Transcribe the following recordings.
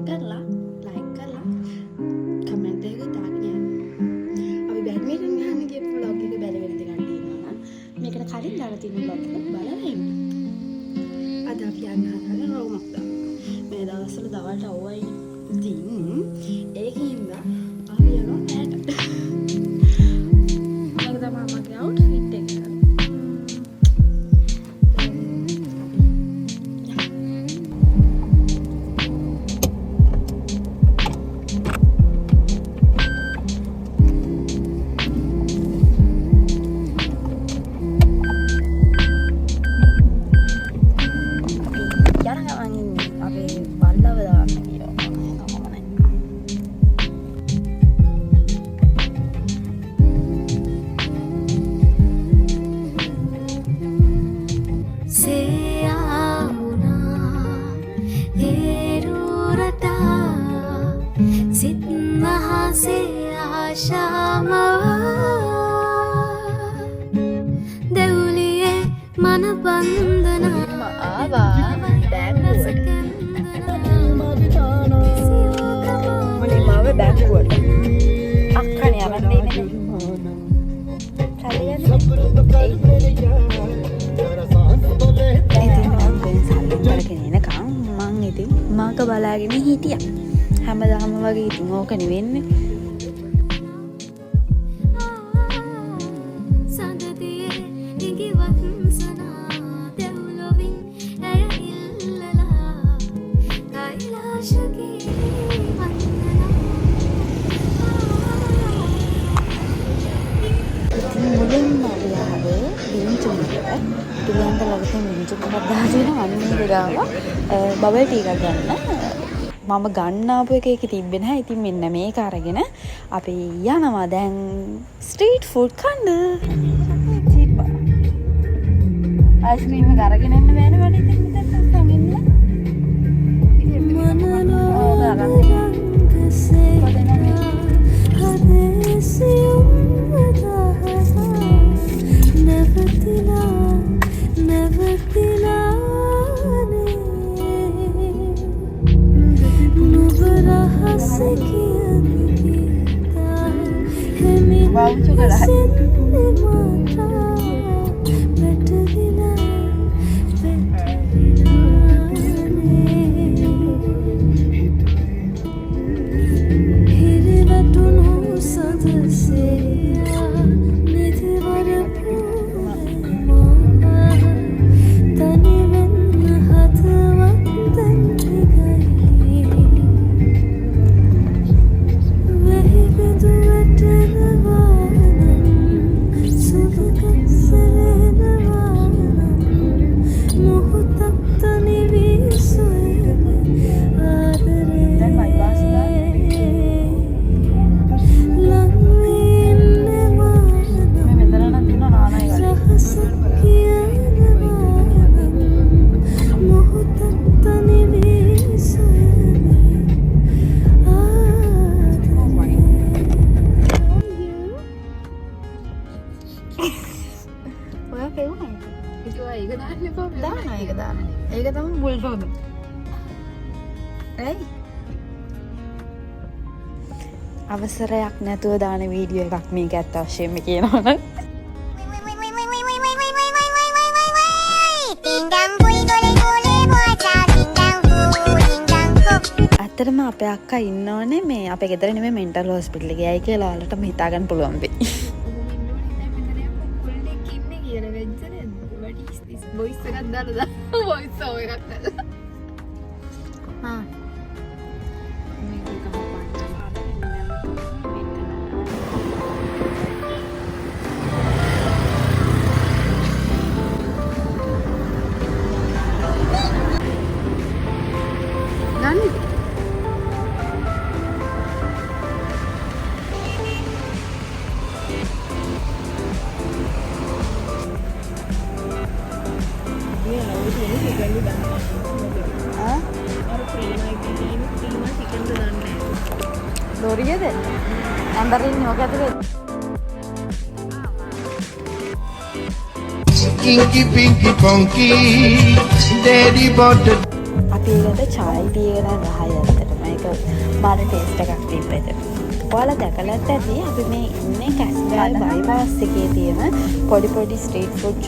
කරලා කමෙන්ට් එකක් දාගෙන යන්න. අපි බැඩ්මින්ටන් ගහන්න ගියපු vlog එක බැල වෙන දෙයක් තියෙනවා නම් මේකට කලින් දාලා තියෙන vlog එක බලලා එන්න. අද අපි යන්න හදන රෝමක් දාන්න. මේ දවස්වල දවල්ට අවුවයි ඉතින් ඒකින්ද අපි යනවා ඈට. මේක තමයි මගේ අවුට්ෆිට් එක. මාක බලාගෙන හිටියා. හැමදාම වගේ ඉතින් ඕක නෙවෙන්නේ. බබල් ටී එකක් ගන්න. මම ගන්න ආපු එකේ තිබ්බේ නැහැ. ඉතින් මෙන්න මේක අරගෙන අපි යනවා දැන් ස්ට්‍රීට් ෆුඩ් කන්න. අයිස්ක්‍රීම් එක අරගෙන යන්න බෑනේ වඩේ ඉතින් මෙතන සංගෙන්න. අවසරයක් නැතුව දාන වීඩියෝ එකක් මේක ඇත්ත වශයෙන්ම කියනවනම් ඇත්තටම අපේ අක්කා ඉන්නවනේ මේ අපේ ගෙදර නෙමෙයි මෙන්ටල් හොස්පිටල් එකේ. අය කියලා ඔයාලට හිතා ගන්න පුළුවන් වෙයි. වොයිස් එකක් දාලා වොයිස් ඕවර් එකක් දාලා හා Doriye de Amberin yoga de Kinky pinky punky daddy bought අපි ඒකට chai තියගෙන ගහයි ඇත්තටම තියෙනවා. ඒක මාර ටේස්ට් එකක් තිබ්බද. ඔයාලා දැකලත් ඇති අපි මේ ඉන්නේ කැස්බෑ බයිපාස් එකේ තියෙන පොඩි පොඩි ස්ට්‍රීට් ෆුඩ්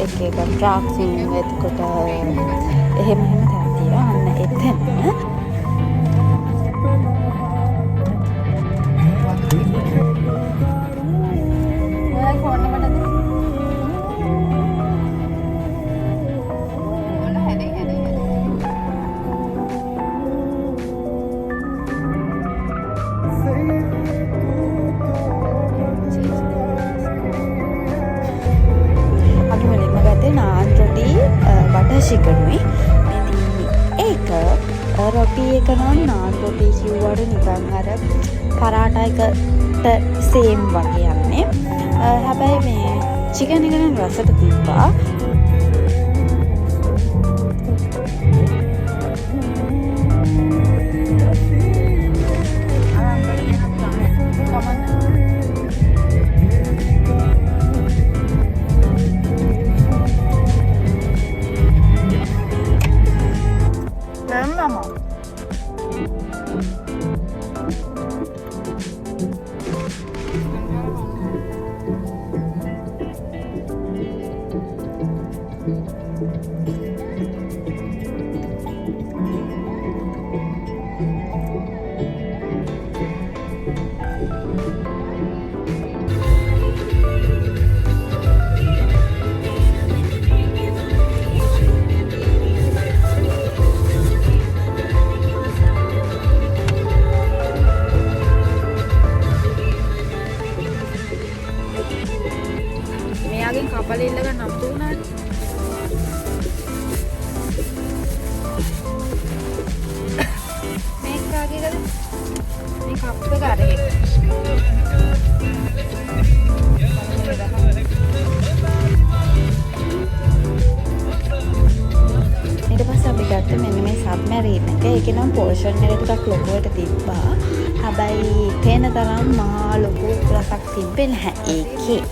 එක ඩ්‍රාක්සින් එතකොට එහෙම තැන් තියෙනවා. අන්න එතන චිකනුයි ඒක රොටි එක නම් නාන් රොටි කිව්වට නිකන් අර පරාටා එකට සේම් වගේ යන්නේ. හැබැයි මේ චිකන් එක නම් රසට තිබ්බා. කපලෙල්ලක නම් දුන්නානේ. මේක කාගේද? මේ කප් එක අරගෙන. ඊට පස්සේ අපි ගත්ත මෙන්න මේ සබ්මැරීන් එක. ඒකේ නම් පෝෂන් එක ටිකක් ලොකුවට තිබ්බා. හැබැයි පේන තරම් මහා ලොකු රසක් තිබෙන්නේ නැහැ ඒකේ.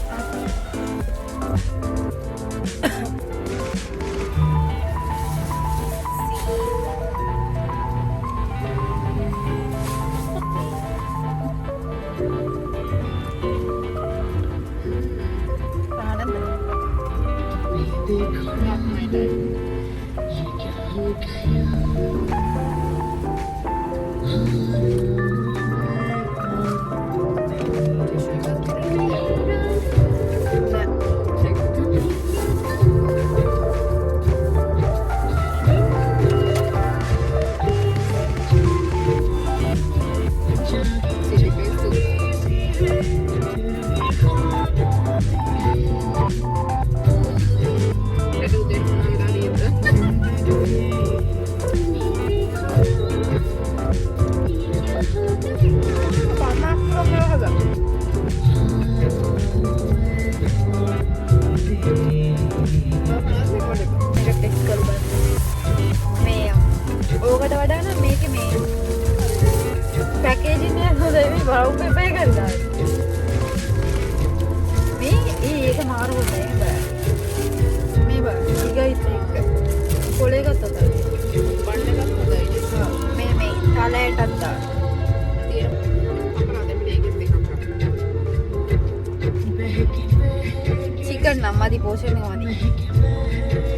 चिकन नम्मदी पोषण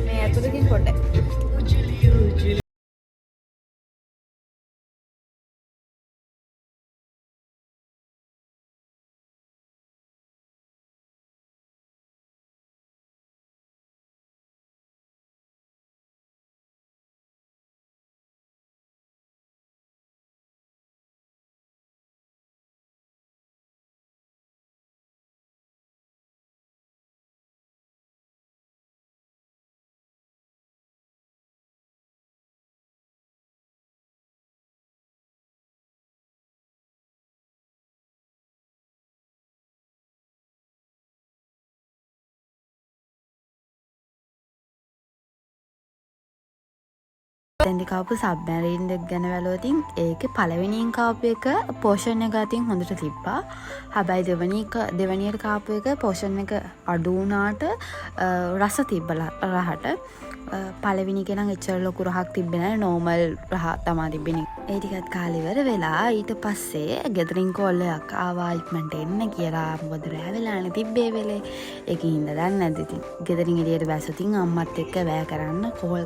मैं अतुलकिन कोट्टे දැන් කාපු සබ්මැරීන් දෙක ගැන වැලුවොතින් ඒකේ පළවෙනියෙන් කාපු එක පෝෂන් එක අතින් හොඳට තිබ්බා. හැබැයි දෙවනියට කාපු එක පෝෂන් එක අඩු වුණාට රස තිබ්බ රහට. පළවෙනි එක නම් එච්චර ලොකු රහක් තිබ්බේ නැහැ නෝමල් රහ තමයි තිබෙන්නේ. ඒ ටිකත් කාලේ ඉවර වෙලා ඊට පස්සේ ගෙදරින් කෝල් එකක් ආවා ඉක්මනට එන්න කියලා. මොකද රෑ වෙලානේ තිබ්බේ වෙලේ. ඒකින් ඉඳ දන්නේ නැද්ද ඉතින්. ගෙදරින් එළියට බැස්සොතින් අම්මත් එක්ක වැය කරන්න කෝල්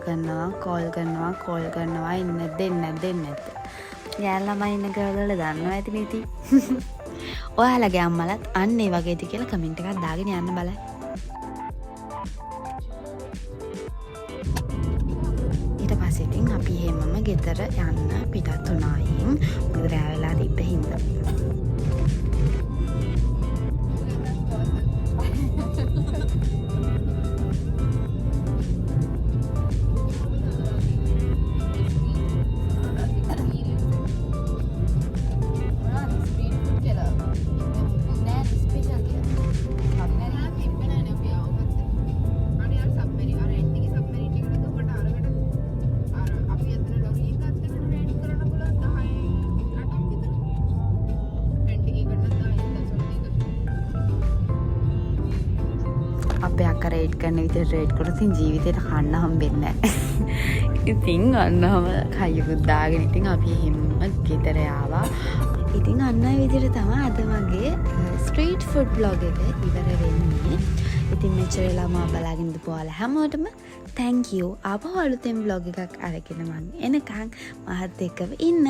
කරනවා ඉන්න දෙන්නේ නැද්ද. යාළ ළමයි ඉන්න ගාවල දන්නවා ඇතිනේ ඉතින්. ඔයාලගේ අම්මලත් අන්න ඒ වගේද කියලා කමෙන්ට් එකක් දාගෙන යන්න බලන්න. ඊට පස්සේ ඉතින් අපි හැමම ගෙදර යන්න පිටත් වුණායින්. මොකද රෑ වෙලා තිබ්බ හින්දා. අපේ අක්කා රේඩ් කරන විදිහට රේඩ් කරොත් ජීවිතේට කන්න හම්බෙන්නේ නැහැ. ඉතින් අන්නම කයකුත් දාගෙන ඉතින් අපි හැම ගෙදර ආවා. ඉතින් අන්න ඒ විදිහට තමයි අද මගේ ස්ට්‍රීට් ෆුඩ් බ්ලොග් එක ඉවර වෙන්නේ. ඉතින් මෙච්චර වෙලා මාව බලාගෙන ඉඳපු ඔයාලා හැමෝටම thank you. ආපහු අලුතෙන් බ්ලොග් එකක් අරගෙන මම එනකන් මහත් එක්කව ඉන්න.